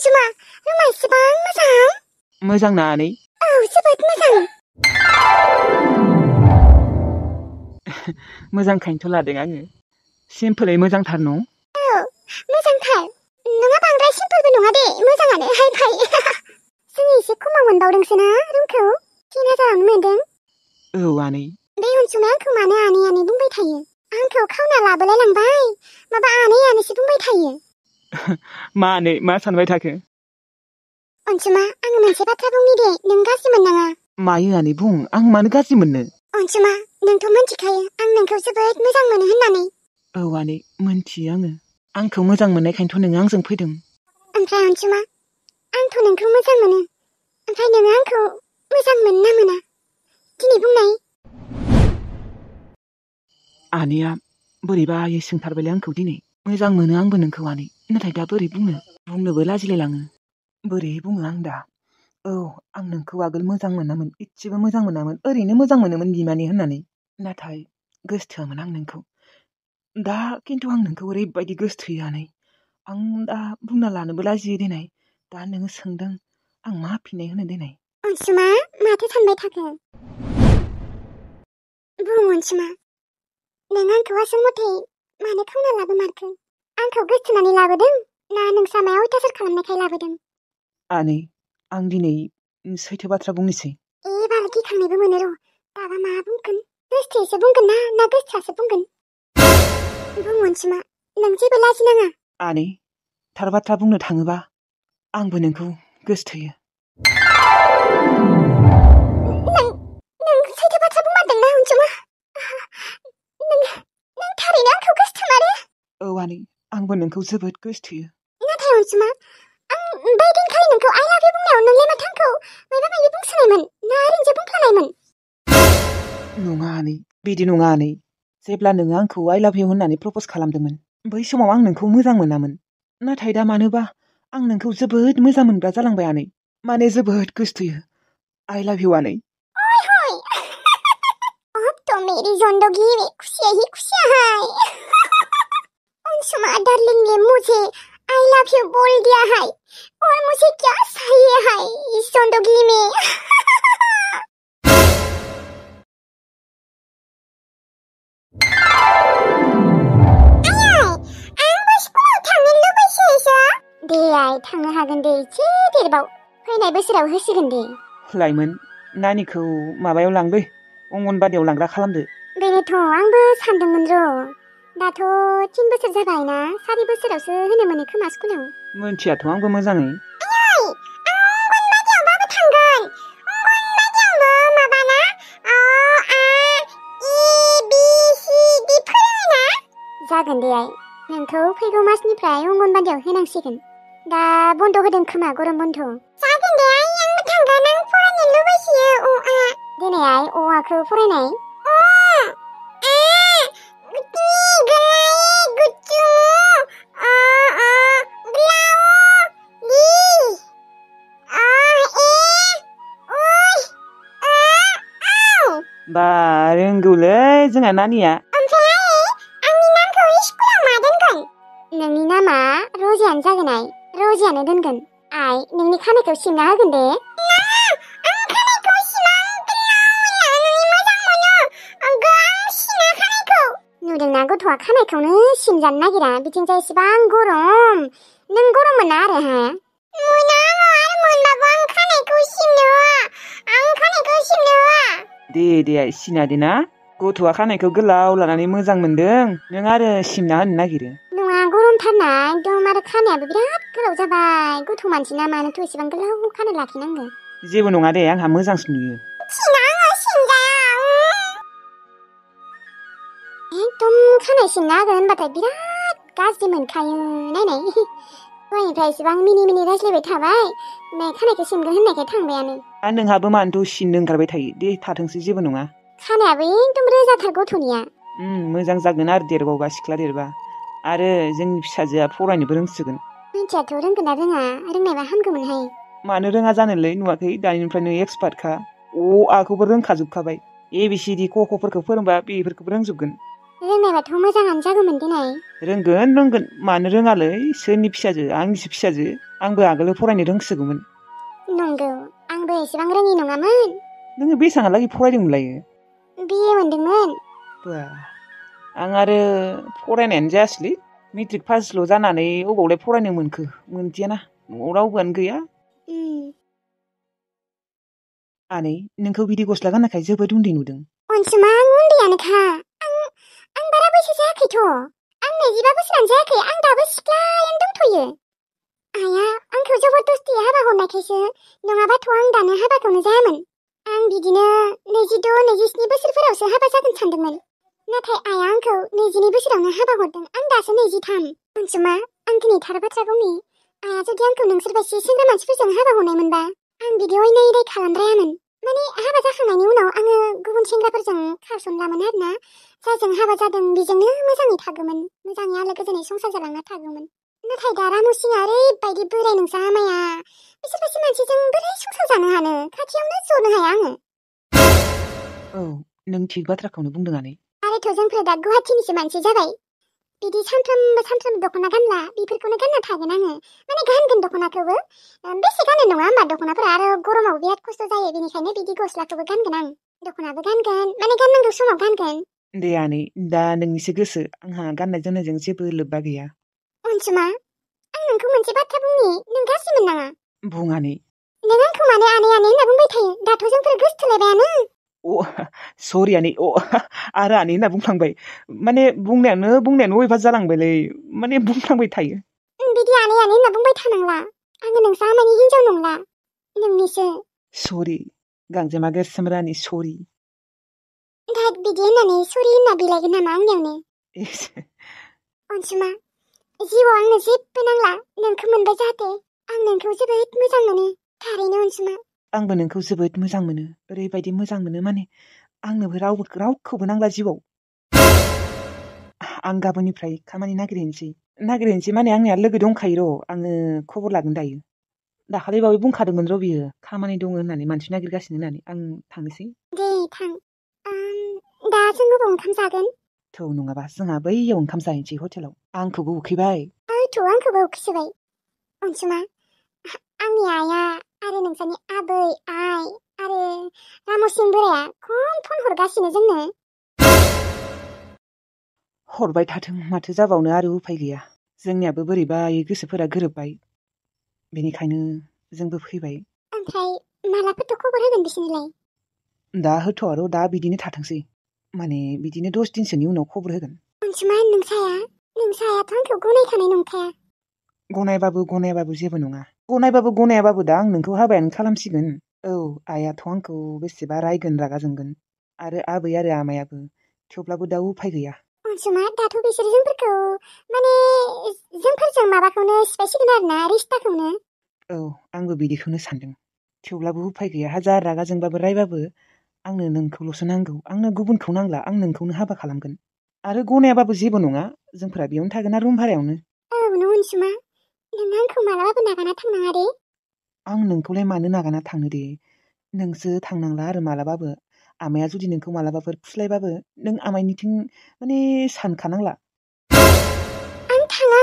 अनसुमा रुमा इसेबां मोजां। मोजां ना आनै? औ जोबोद मोजां। मोजांखायनोथ' लादों आङो। सिम्पोलै मोजांथार न'? औ मोजांथार। नङा बांद्राय सिम्पोलबो नङा दे, मोजाङानो हाय फाय। जों एसे खमाव मोनबावदोंसो ना रुमखौ? 3000आवनो मोनदों। औ आनै। बे अनसुमा आंखौ मानो आनै आनै बुंबाय थायो? आंखौ खावना लाबोलाय लांबाय। माबा आनै आनैसो बुंबाय थायो। मा आनै मा सानबाय थाखो? अनसुमा आं मोनसे बाथ्रा बुंनि दे, नों गाज्रि मोननाङा। मायो आनै बुं, आं मानो गाज्रि मोननो? अनसुमा नोंथ' मिथिखायो आं नोंखौ जोबोद मोजां मोनो होननानै। औ आनै मोनथियो आङो। आंखौ मोजां मोननायखायनोथ' नोङो आंजों फैदों। ओमफ्राय अनसुमा आंथ' नोंखौ मोजां मोनो। ओमफ्राय नोङो आंखौ मोजां मोनो ना मोना? दिनै बुंनाय। आनैया बोरैबायै सोंथारबायलै आंखौ दिनै। मोजां मोनो आंबो नोंखौ आनै, नाथाय दा बोरै बुंनोबो लाजिलायलाङो। बोरै बुङो आं दा? औ आं नोंखौ आगोल मोजां मोनामोन, इसेबो मोजां मोनामोन, ओरैनो मोजां मोनोमोन बिमानि होननानै। नाथाय गोसोथोआमोन आं नोंखौ। दा खिन्थु आं नोंखौ ओरैबायदि गोसोथोयो आनै। आं दा बुंना लानोबो लाजियो देनाय। दा नोङो सोंदों आं मा फिननाय होनो देनाय? अनसुमा माथो सानबाय थाखो? बुं अनसुमा नों आंखौ आसल मथे मानो खावना लाबोमारखो? आंखौ गोसथोनानै लाबोदों ना नोंसा मायाव अयथासार खालामनायखाय लाबोदों? आनै आं दिनै सैथो बाथ्रा बुंनोसै। बारा गिखांनायबो मोनो र'। दाबा मा बुंगोन? गोसथोयैसो बुंगोन ना गोसथोआसो बुंगोन? बुं अनसुमा नों जेबो लाजिनाङा। आनै थार बाथ्रा बुंनो थाङोबा आंबो नोंखौ गोसथोयो। नों सैथो बाथ्रा बुंमारदोंना अनसुमा? नों थारैनो आंखौ गोसथोमारो? औ आनै आंबो नोंखौ जोबोद गोसथोयो। नाथाय अनसुमा आं बै दिनखालि नोंखौ I love you बुंनायाव नोंलाय माथो आंखौ मायबा मायबि बुंसोनायमोन ना ओरैनोसो बुंफ्लानायमोन? नङा आनै, बिदि नङा आनै। जेब्ला नोङो आंखौ I love you होननानै प्रप'ज खालामदोंमोन, बै समाव आं नोंखौ मोजां मोनामोन। नाथाय दा मानोबा आं नोंखौ जोबोद मोजां मोनग्रा जालांबाय आनै। माने जोबोद गोसथोयो। I love you आनै। अब तो मेरी जिंदगी में खुशियाँ ही खुशियाँ हैं। अनसुमा डार्लिंग ने मुझे I love you बोल दिया है और मुझे क्या चाहिए है इस जिंदगी में? आंबो स्कुलाव थांनो लुबैसोयोसो। दे आइ थांनो हागोन दे, एसे देरबाव फैनाय बोसोराव होसिगोन दे। लाइमोन नानिखौ माबायाव लांदै, अंगनबादियाव लांग्रा खालामदो। बेनोथ' आंबो सानदोंमोन र'। दाथ' 3 बोसोर जाबायना, 4 बोसोरावसो होनो मोनो खोमा स्कुलाव। मोनथियाथ' आंबो मोजाङै। आं अंगनबादियावबाबो थांगोन। अंगनबादियावबो माबाना अ आ इ बि सि डि फोरोङोना? जागोन दे आइ, नोंखौ फैगौ मासनिफ्राय अंगनबादियाव होनांसिगोन। दा बन्द होदों खोमा गरम बन्द। जागोन दे आइ आंबो थांगोन, आं फरायनो लुबैसोयो अ आ। देनाय आइ अ आखौ फरायनाय। बा रोंगौलै जोंहा नानिया। ओमफ्राय आंनि नामखौ स्कुलाव मा दोनगोन? नोंनि नामा रजियानो जागोन आइ, रजियानो दोनगोन। आइ नोंनि खानायखौ सिनना होगोन दे। आं खानायखौ इसिबां गोलाव लानानै मोजां मोनो। आं सिना खानायखौ। नुदोंना गथ'आ खानायखौनो सिनजानो नागिरा, बिथिंजाय इसिबां गरम। नों गरम मोना आरो हा? मोना आरो मोनबाबो आं खानायखौ सिननो होआ। आं खानायखौ सिननो होआ। दे आइ सिना दे ना। गथ'आ खानायखौ गोलाव लानानै मोजां मोनदों, नों आरो सिनना होनो नागिरो। नङा गरमथारना एकदम, आरो खानायाबो बिराद गोलाव जाबाय। गथ' मानसिना मानोथ' एसेबां गोलाव खानाय लाखिनांगौ? जेबो नङा दे, आंहा मोजांसो नुयो। एकदम खानाय सिनना होगोन होनबाथाय बिराद गाज्रि मोनखायो नायनाय। दहायनिफ्राय एसेबां मिनि रायज्लायबाय थाबाय, नै खानायखौ सिनगोन होननायखाय थांबायानो। नोंहाबो मानोथ' सिननो ओंखारबाय थायो, दे थाथोंसै जेबो नङा। खानायाबो एकदम रोजाथार गथ'निया। मोजां जागोन आरो देरबावबा, सिख्ला देरबा। आरो जोंनि फिसाजोआ फरायनोबो रोंसिगोन। मिन्थियाथ' रोंगोन ना रोङा, रोंनायबा हामगौमोनहाय। मानो रोङा जानोलै, नुवाखै दानिफ्रायनो एक्सपार्टखा। अ आखौबो रोंखाजोबखाबाय। ABCD क ख'फोरखौ फोरोंबा बेफोरखौबो रोंजोबगोन। रोंनायबाथ' मोजाङानो जागौमोन दिनै। रोंगोन मानो रोङालै सोरनि फिसाजो आंनिसो फिसाजो आंबो आगोलो फरायनो रोंसोगौमोन। नंगौ आंबो एसेबां रोङि नङामोन। नोङो बेसांहालागै फरायदोंमोनलायो? बिए मोनदोंमोन। बा आं आरो फरायनायानो जायासैलै मेट्रिक पासल' जानानै अबावलाय फरायनो मोनखो मोनदियाना न'आव रावबोआनो गैया। आनै नोंखौ बिदि गस्ला गाननायखाय जोबोद उन्दै नुदों। अनसुमा आं उन्दैयानोखा आं बारा बैसो जायाखैथ'। आं 25 बोसोरानो जायाखै आं दाबो सिख्लायानो दंथ'यो। आइया आंखौ जबरदस्ति हाबा हरनायखायसो नङाबाथ' आं दानो हाबाखौनो जायामोन। आं बिदिनो 26-27 बोसोरफोरावसो हाबा जागोन सानदोंमोन। नाथाय आइया आंखौ 22 बोसोरावनो हाबा हरदों। आं दासो 23। अनसुमा आं दिनै थार बाथ्रा बुंनि आइया जुदि आंखौ नोंसोरबायदि सेंग्रा मानसिफोरजों हाबा हरनायमोनबा आं बिदि अयनाय दाय खालामद्रायामोन। माने हाबा जाखांनायनि उनाव आङो गुबुन सेंग्राफोरजों खारसनलामोन आरोना। जायजों हाबा जादों बेजोंनो मोजाङै थागौमोन, मोजाङै आलो गोजोनै संसार जालांना थागौमोन। नाथाय दा रामुसिङा ओरैबायदि बोराय नोंसा आमाया बिसोरबायदि मानसिजों बोरै संसार जानो हानो, खाथियावनो जनो हाया आङो। औ नों थिग बाथ्राखौनो बुंदों आनै। आरोथ' जोंफोर दा गुवाहाटिनिसो मानसि जाबाय। बिदि सानफ्रोमबो दख'ना गानला बेफोरखौनो गानना थागोन आङो। माने गानगोन दख'नाखौबो बेसे गाननो नङा होमबा। दख'नाफोरा आरो गरमाव बिराद खस्थ' जायो, बेनिखायनो बिदि गस्लाखौबो गानगोन आं। दख'नाबो गानगोन माने गाननांगौ समाव गानगोन। दे आनै दा नोंनिसो गोसो, आंहा गाननाय जोमनायजों जेबो लोब्बा गैया। अनसुमा आं नोंखौ मोनसे बाथ्रा बुंनि, नों गाज्रि मोननाङा। बुं आनै। नों आंखौ मानो आनै होनना बुंबाय थायो? दाथ' जोंफोर गोसथोलायबायानो। सरि आनै आरो आनै होनना बुंफ्लांबाय। माने बुंनायानो अयभास जालांबायलै, माने बुंफ्लांबाय थायो। बिदि आनै होनना बुंबाय थानांला। आङो नोंसा आमायनि हिनजाव नंला, नोंनिसो। सरि गांजेमा गोसोम रानि सरि। दा बिदि होननानै सरि होनना बिलाइगोन नामा आंनियावनो? अनसुमा जिउआव आंनो जेबो नांला, नोंखौ मोनबाय जाहाथे। आं नोंखौ जोबोद मोजां मोनो, थारैनो अनसुमा। आंबो नोंखौ जोबोद मोजां मोनो, ओरैबायदि मोजां मोनो माने आंनोबो रावखौबो नांला जिउआव। आं गाबोननिफ्राय खामानि नागिरहैनोसै माने आंनिया लोगो दंखायो र', आङो खबर लागोन दायो। दाखालि बावै बुंखादोंमोन र' बियो खामानि दङ होननानै, मानसि नागिरगासिनो होननानै। आं थांनोसै। दे थां। दा जों बबाव ओंखाम जागोन? थौ नङाबा जोंहा बैयाव ओंखाम जाहैनोसै हटेलाव। आंखौबो उखैबाय। आंखौबो उखैसोबाय। अनसुमा आंनि आइया आरो नोंसानि आबै आइ आरो रामसिं बोराया खम फन हरगासिनो जोंनो। हरबाय थाथों, माथो जाबावनो, आरो उफाय गैया। जोंनियाबो बोरैबायै गोसोफोरा गोरोबबाय, बेनिखायनो जोंबो फैबाय। ओमफ्राय मालाफोरथ' खबर होगोन बिसोरनिलाय? दा होथ'आ र', दा बिदिनो थाथोंसै, माने बिदिनो 10 दिनसोनि उनाव खबर होगोन। अनसुमा नोंसायाथ' आंखौ गनायखानाय नंखाया। गनायाबाबो जेबो नङा। गनायाबाबो दा आं नोंखौ हाबायानो खालामसिगोन। औ आइयाथ' आंखौ बेसेबा रायगोन, रागा जोंगोन, आरो आबै आरो आमायाबो। थेवब्लाबो दा उफाय गैया। अनसुमा दाथ' बिसोर जोंफोरखौ माने जोंफोरजों माबाखौनो सिफायसिगोन आरोना, रिस्ताखौनो। औ आंबो बिदिखौनो सानदों। थेवब्लाबो उफाय गैया, हाजार रागा जोंबाबो रायबाबो आंनो नोंखौल'सो नांगौ। आंनो गुबुनखौ नांला, आं नोंखौनो हाबा खालामगोन। आरो गनायाबाबो जेबो नङा, जोंफोरा बेयावनो थागोन रुम भारायावनो। औ अनसुमा नों आंखौ मालाबाबो नागारना थांनाङा दे। आं नोंखौलाय मानो नागारना थांनो दे, नोंसो थांनांला आरो मालाबाबो। आमाया जुदि नोंखौ मालाबाफोर फुस्लायबाबो नों आमायनिथिं माने सानखानांला। आं थाङा,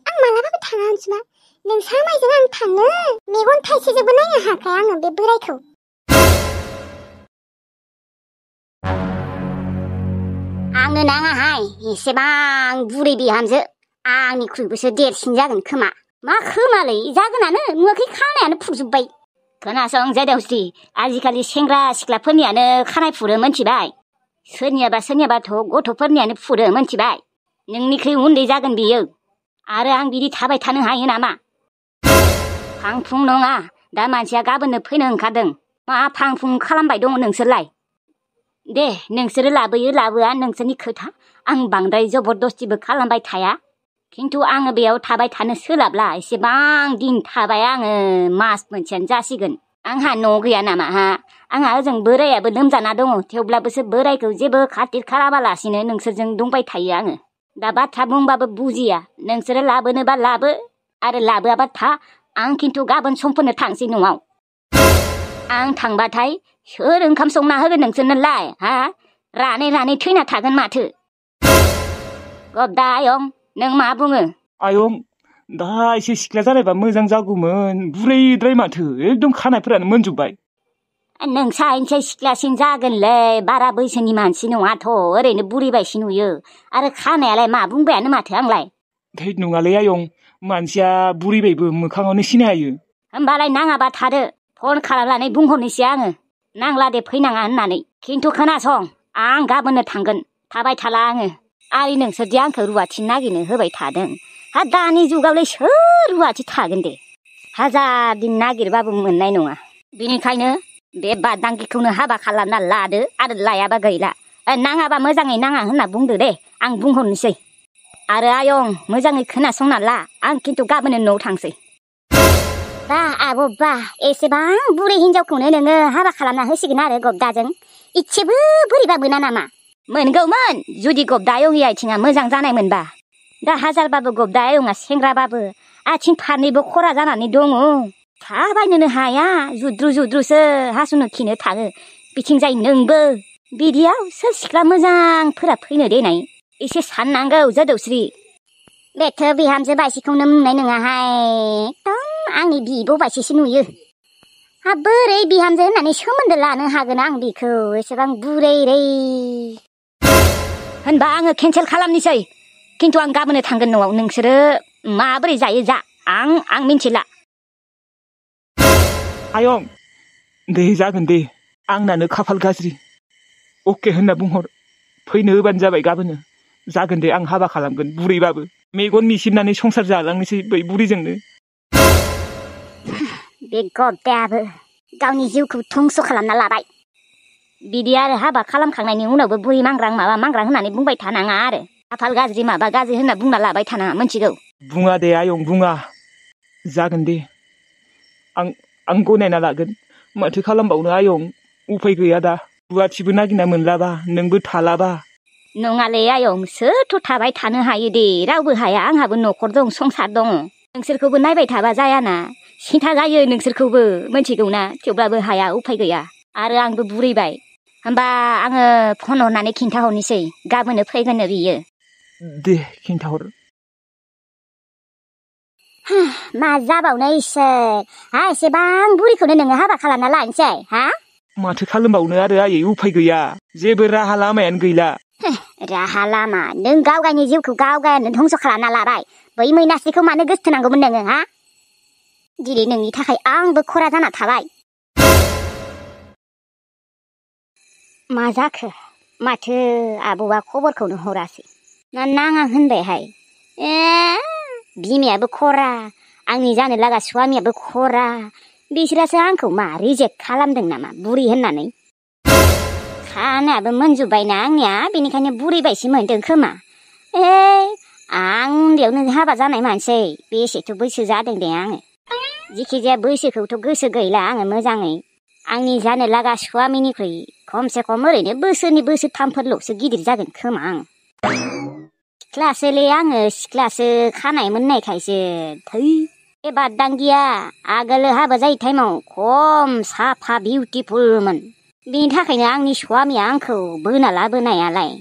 आं मालाबाबो थाङा अनसुमा। नोंसा आमायजों आं थाङो, मेगन थाइसेजोंबो नायनो हाखाया आङो बे बोरायखौ। आंनो नाङाहाय एसेबां बुरै बिहामजो, आंनिख्रुइबोसो देरसिन जागोन खोमा। मा खोमालै, जागोनानो, नुवाखै खानायानो फुजोब्बाय। खोनासं जायदावस्रि, आजिखालि सेंग्रा सिख्लाफोरनियानो खानाय फुरो मोनथिबाय। सोरनियाबाथ' गथ'फोरनियानो फुरो मोनथिबाय। नोंनिख्रुइ उन्दै जागोन बियो, आरो आं बिदि थाबाय थानो हायो नामा? फांफुं नङा, दा मानसिया गाबोननो फैनो ओंखारदों। मा फांफुं खालामबाय दङ नोंसोरलाय? दे नोंसोरो लाबोयो लाबोआ नोंसोरनि खोथा, आं बांद्राय जबरदस्तिबो खालामबाय थाया। खिन्थु आङो बेयाव थाबाय थानो सोलाबला, एसेबां दिन थाबाय आङो, मास मोनसेयानो जासिगोन। आंहा न' गैया नामा हा? आंहा ओजों बोरायाबो लोमजाना दङ, थेवब्लाबोसो बोरायखौ जेबो खातिर खालामालासिनो नोंसोरजों दंबाय थायो आङो। दा बाथ्रा बुंबाबो बुजिया। नोंसोरो लाबोनोबा लाबो, आरो लाबोआबा था। आं खिन्थु गाबोन समफोरनो थांसै न'आव। आं थांबाथाय सोर ओंखाम संना होगोन नोंसोरनोलाय हा? रानै थैना थागोन माथो। गब्दा आयं नों मा बुङो? आयं दा एसे सिख्ला जानायबा मोजां जागौमोन बुरैद्राय माथो एकदम खानायफोरानो मोनजोब्बाय। नोंसा इनसे सिख्लासिन जागोनलै बारा बैसोनि मानसि नङाथ' ओरैनो बुरिबायसो नुयो आरो खानायालाय मा बुंबायानो माथो आंलाय। धै नङालै आयं मानसिया बुरैबायबो मोखाङावनो सिनाय हायो। होमबालाय नाङाबा थादो फन खालामनानै बुंहरनोसै आङो नांला दे फैनाङा होननानै। खिन्थु खोनासं आं गाबोननो थांगोन थाबाय थाला आङो। आरो नोंसोरदि आंखौ रुवाथि नागिरनो होबाय थादों हा दानि जुगावलाय सोर रुवाथि थागोन दे हाजार दिन नागिरबाबो मोननाय नङा। बिनिखायनो बे बादांगिखौनो हाबा खालामना लादो आरो लायाबा गैला। नाङाबा मोजाङै नाङा होनना बुंदो दे आं बुंहरनोसै। आरो आयं मोजाङै खोनासंना ला आं खिन्थु गाबोन न'आव थांसै। बा आब' बा एसेबां बुरै हिनजावखौनो नोङो हाबा खालामना होसिगोन आरो गब्दाजों इसेबो बोरैबा मोना नामा? मोनगौमोन जुदि गब्दा आयंनि आथिङा मोजां जानाय मोनबा। दा हाजारबाबो गब्दा आयंआ सेंग्राबाबो आथिं फारनैबो खरा जानानै दङ। थाबायनोनो हाया जुद्रु जुद्रुसो हासुनो खिनो थाङो बिथिंजाय नोंबो। बिदियाव सोर सिख्ला मोजांफोरा फैनो देनाय एसे साननांगौ जोदौस्रि। बेथो बिहामजो बायसिखौनो मोननाय नङाहाय एकदम आंनि बिब' बायसिसो नुयो। हा बोरै बिहामजो होननानै सोमोन्दो लानो हागोन आं बेखौ एसेबां बुरैरै। होनबा आङो केन्सेल खालामनोसै खिन्थु आं गाबोननो थांगोन न'आव। नोंसोरो माबोरै जायो जा आं मिन्थिला। आयं दे जागोन दे आंनानो खाफाल गाज्रि। अके होनना बुंहर फैनो होबानो जाबाय गाबोनो। जागोन दे आं हाबा खालामगोन बुरैबाबो मेगन मिसिबनानै संसार जालांनोसै बै बुरैजोंनो। बे गब्दायाबो गावनि जिउखौ धंस' खालामना लाबाय। बिदि आरो हाबा खालामखांनायनि उनावबो बुरै मांग्रां माबा मांग्रां होननानै बुंबाय थानाङा आरो खाफाल गाज्रि माबा गाज्रि होनना बुंना लाबाय थानाङा मिथिगौ। बुङा दे आयं बुङा जागोन दे आं गनायना लागोन। माथो खालामबावनो आयं उफाय गैया दा रुवाथिबो नागिरना मोनलाबा नोंबो थालाबा। नङालै आयं सोरथ' थाबाय थानो हायो दे रावबो हाया। आंहाबो न'खर दं संसार दङ। नोंसोरखौबो नायबाय थाबा जायाना सिन्था जायो नोंसोरखौबो मिथिगौ ना। थेवब्लाबो हाया उफाय गैया आरो आंबो बुरैबाय। होमबा आङो फन हरनानै खिन्थाहरनोसै गाबोननो फैगोननो बियो। दे खिन्थाहर। मा जाबावनो इसोर हा एसेबां बुरैखौनो नोङो हाबा खालामना लानोसै हा। माथो खालामबावनो आरो आयै उफाय गैया जेबो राहा लामायानो गैला। राहा लामा नों गावगायनि जिउखौ गावगायानो धंस' खालामना लाबाय। बै मैनास्रिखौ मानो गोसथोनांगौमोन नोङो हा? दिनै नोंनि थाखाय आंबो खरा जाना थाबाय। मा जाखो माथो आबौआ खबरखौनो हरासै ना नाङा होनबायहाय। बिमायाबो खरा आंनि जानो लागा स्वामियाबो खरा बिसोरासो आंखौ मा रिजेक्ट खालामदों नामा बुरि होननानै? खानायाबो मोनजोब्बायना आंनिया बेनिखायनो बुरैबायसो मोनदों खोमा। आं उन्दैयावनो हाबा जानाय मानसि बेसेथ' बैसो जादों दे आङो। जिखिजाया बैसोखौथ' गोसो गैला आङो मोजाङै। आंनि जानो लागा स्वामिनिख्रुइ खमसे खम ओरैनो बोसोरथामफोरल'सो गिदिर जागोन खोमा आं। सिख्लासोलै आङो सिख्लासो खानाय मोननायखायसो थै। बे बादांगिया आगोलो हाबा जायै टाइमाव खम साफा बिउटिफुलमोन। बिनि थाखायनो आंनि स्वामिया आंखौ बोना लाबोनायालाय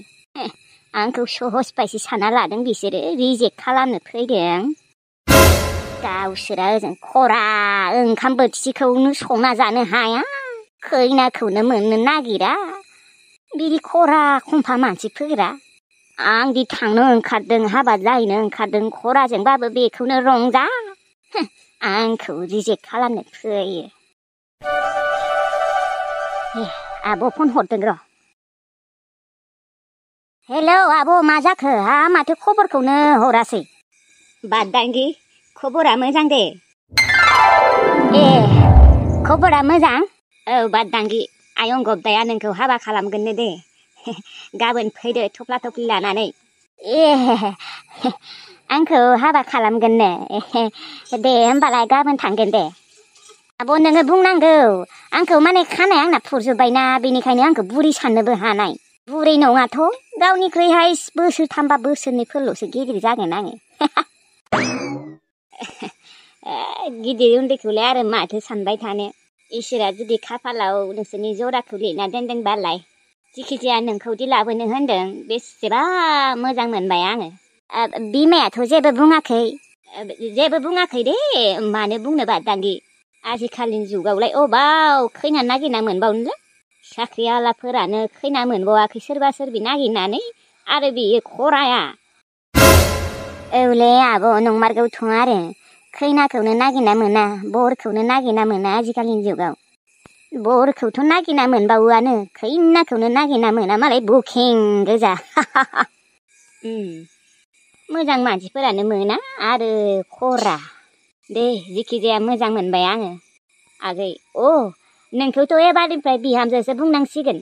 आंखौ सहस बायसो सानना लादों बिसोरो रिजेक्ट खालामनो फैदों। गावसोरा ओजों खरा ओंखाम बोथिसेखौनो संना जानो हाया खैनाखौनो मोननो नागिरा बिदि खरा खमफा मानसि फैग्रा। आंदि थांनो ओंखारदों हाबा जाहैनो ओंखारदों खराजोंबाबो बेखौनो रंजा आंखौ रिजेक्ट खालामनो फैयो। आब' फन हरदों र'। हेलौ आब' मा जाखो हा माथो खबरखौनो हरासै? बादांगि खबरा मोजां दे। खबरा मोजां? औ बादांगि आयं गब्दाया नोंखौ हाबा खालामगोननो दे गाबोन फैदो थफ्ला थफ्लि लानानै। आंखौ हाबा खालामगोननो दे होमबालाय गाबोन थांगोन दे। आब' नोङो बुंनांगौ आंखौ माने खानाया आंना फुरजोब्बायना बेनिखायनो आंखौ बुरि साननोबो हानाय। बुरै नङाथ' गावनिख्रुइहाय बोसोरथामबा बोसोरनैफोरल'सो गिदिर जागोन आङो। गिदिर उन्दैखौलाय आरो माथो सानबाय थानो इसोरा जुदि खाफालाव नोंसोरनि जराखौ लिरना दोनदोंबालाय। जिखिजाया नोंखौदि लाबोनो होनदों बेसेबा मोजां मोनबाय आङो। बिमायाथ' जेबो बुङाखै जेबो बुङाखै दे मानो बुंनो बादांगि आजिखालिनि जुगावलाय अबाव खैना नागिरना मोनबावनोलै साख्रि आलाफोरानो खैना मोनबावाखै सोरबा सोरबि नागिरनानै आरो बियो खराया औले आब' नंमारगौथ' आरो खैनाखौनो नागिरना मोना बरखौनो नागिरना मोना आजिखालिनि जुगाव बरखौथ' नागिरना मोनबावोआनो खैनाखौनो नागिरना मोना मालाय बुकिं गोजा मोजां मानसिफोरानो मोना आरो खरा दे जिखिजाया मोजां मोनबाय आङो आगै नोंखौथ' एबारनिफ्राय बिहामजोसो बुंनांसिगोन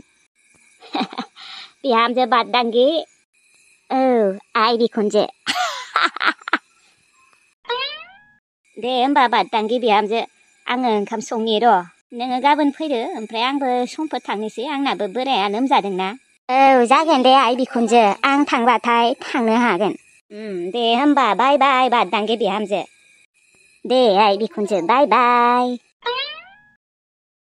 बिहामजो बाददांगि औ आइ बिखुनजो दे होमबा बाददांगि बिहामजो आङो ओंखाम संनि र' नोङो गाबोन फैदो ओमफ्राय आंबो समफोर थांनोसै आंनाबो बोराया लोमजादोंना औ जागोन दे आइ बिखुनजो आं थांबाथाय थांनो हागोन दे होमबा बाय बाय बाददांगि बिहामजो दे आइ बिखुनजो बाय बाय